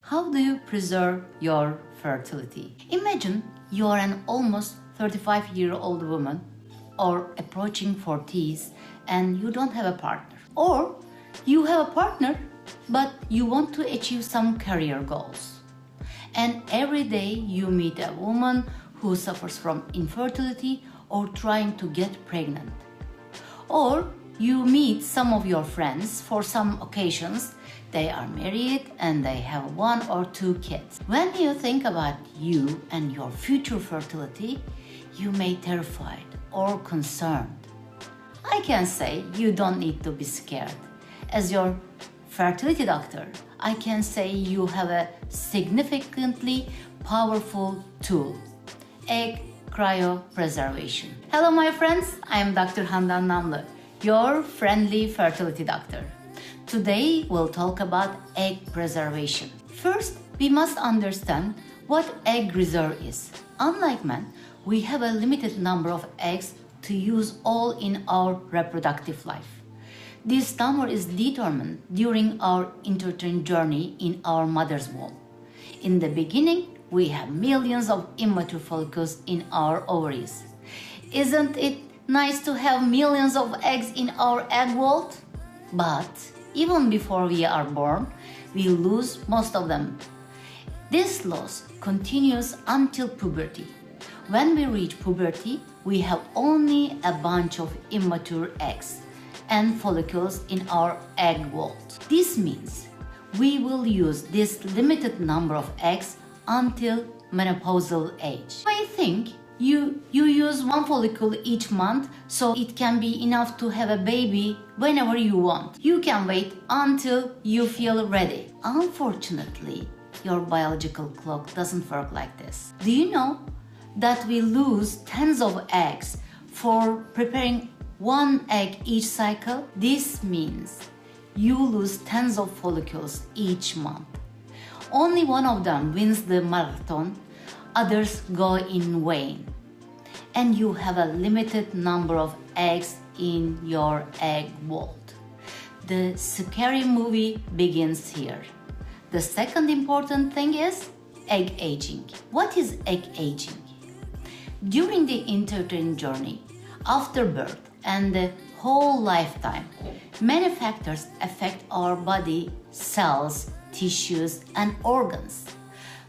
How do you preserve your fertility? Imagine you are an almost 35-year-old woman or approaching 40s and you don't have a partner. Or you have a partner but you want to achieve some career goals. And every day you meet a woman who suffers from infertility or trying to get pregnant. Or you meet some of your friends for some occasions. They are married and they have 1 or 2 kids. When you think about you and your future fertility, you may be terrified or concerned. I can say you don't need to be scared. As your fertility doctor, I can say you have a significantly powerful tool, egg cryopreservation. Hello my friends, I am Dr.Handan, your friendly fertility doctor. Today we'll talk about egg preservation. First, we must understand what egg reserve is. Unlike men, we have a limited number of eggs to use all in our reproductive life. This number is determined during our intrauterine journey in our mother's womb. In the beginning, we have millions of immature follicles in our ovaries. Isn't it nice to have millions of eggs in our egg vault? But even before we are born, we lose most of them. This loss continues until puberty. When we reach puberty, we have only a bunch of immature eggs and follicles in our egg vault. This means we will use this limited number of eggs until menopausal age. I think you use 1 follicle each month, so it can be enough to have a baby whenever you want. You can wait until you feel ready. Unfortunately, your biological clock doesn't work like this. Do you know that we lose tens of eggs for preparing 1 egg each cycle? This means you lose tens of follicles each month. Only one of them wins the marathon, others go in vain. And you have a limited number of eggs in your egg vault. The scary movie begins here. The second important thing is egg aging. What is egg aging? During the intrauterine journey, after birth, and the whole lifetime, many factors affect our body, cells, tissues, and organs.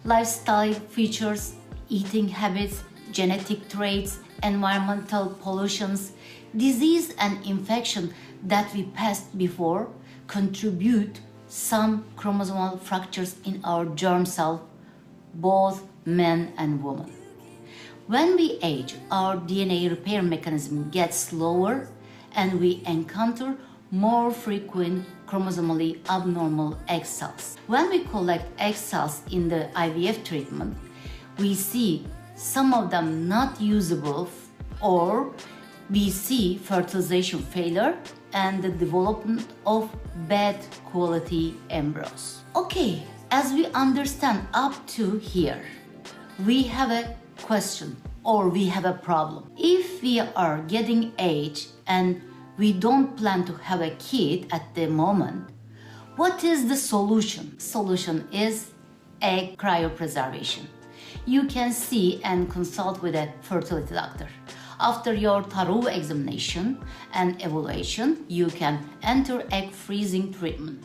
Lifestyle features, eating habits, genetic traits, environmental pollutions, disease and infection that we passed before contribute some chromosomal fractures in our germ cell, both men and women. When we age, our DNA repair mechanism gets slower and we encounter more frequent chromosomally abnormal egg cells. When we collect egg cells in the IVF treatment, we see some of them not usable, or we see fertilization failure and the development of bad quality embryos. Okay, as we understand up to here, we have a question or we have a problem. If we are getting age and we don't plan to have a kid at the moment, what is the solution? Solution is egg cryopreservation. You can see and consult with a fertility doctor. After your thorough examination and evaluation, you can enter egg freezing treatment.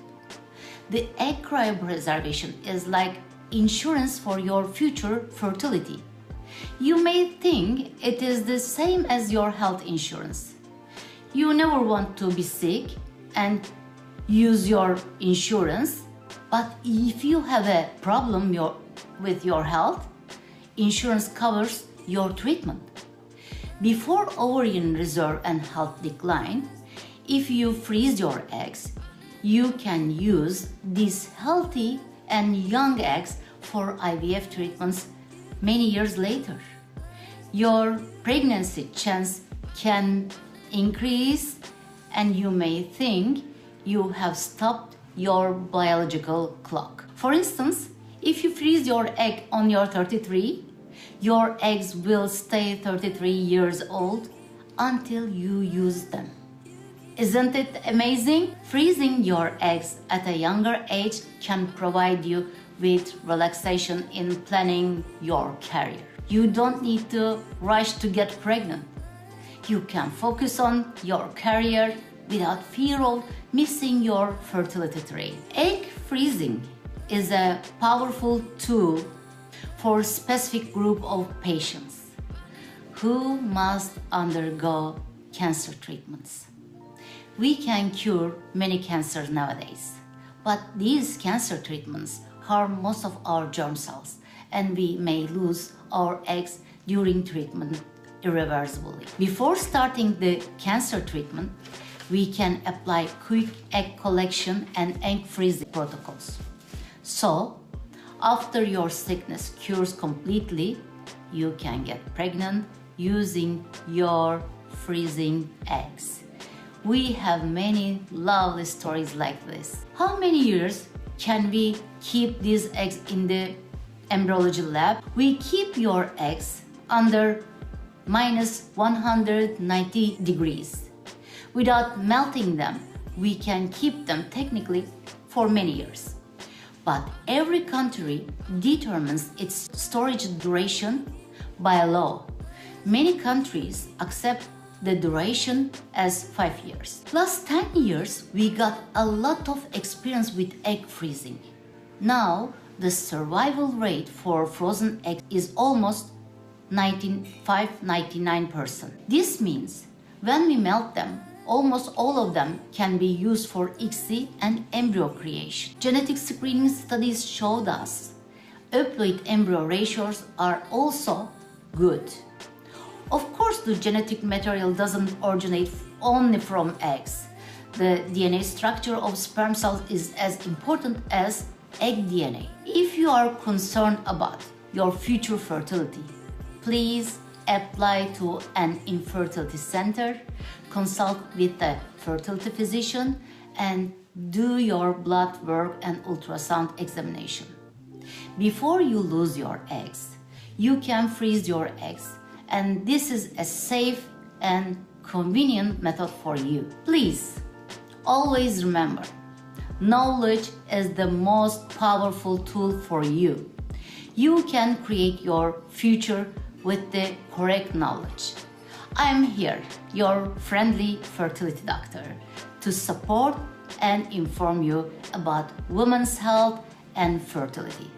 The egg cryopreservation is like insurance for your future fertility. You may think it is the same as your health insurance. You never want to be sick and use your insurance, but if you have a problem with your health, insurance covers your treatment. Before ovarian reserve and health decline, if you freeze your eggs, you can use these healthy and young eggs for IVF treatments many years later. Your pregnancy chance can increase and you may think you have stopped your biological clock. For instance, if you freeze your egg on your 33, your eggs will stay 33 years old until you use them. Isn't it amazing? Freezing your eggs at a younger age can provide you with relaxation in planning your career. You don't need to rush to get pregnant. You can focus on your career without fear of missing your fertility train. Egg freezing is a powerful tool for a specific group of patients who must undergo cancer treatments. We can cure many cancers nowadays, but these cancer treatments harm most of our germ cells, and we may lose our eggs during treatment irreversibly. Before starting the cancer treatment, we can apply quick egg collection and egg freezing protocols. So, after your sickness cures completely, you can get pregnant using your freezing eggs. We have many lovely stories like this. How many years can we keep these eggs in the embryology lab? We keep your eggs under minus 190 degrees. Without melting them, we can keep them technically for many years. But every country determines its storage duration by law. Many countries accept the duration as 5 years. Last 10 years, we got a lot of experience with egg freezing. Now, the survival rate for frozen eggs is almost 95-99%. This means when we melt them, almost all of them can be used for ICSI and embryo creation. Genetic screening studies showed us euploid embryo ratios are also good. Of course, the genetic material doesn't originate only from eggs. The DNA structure of sperm cells is as important as egg DNA. If you are concerned about your future fertility, please apply to an infertility center, consult with a fertility physician, and do your blood work and ultrasound examination. Before you lose your eggs, you can freeze your eggs, and this is a safe and convenient method for you. Please, always remember, knowledge is the most powerful tool for you. You can create your future with the correct knowledge. I am here, your friendly fertility doctor, to support and inform you about women's health and fertility.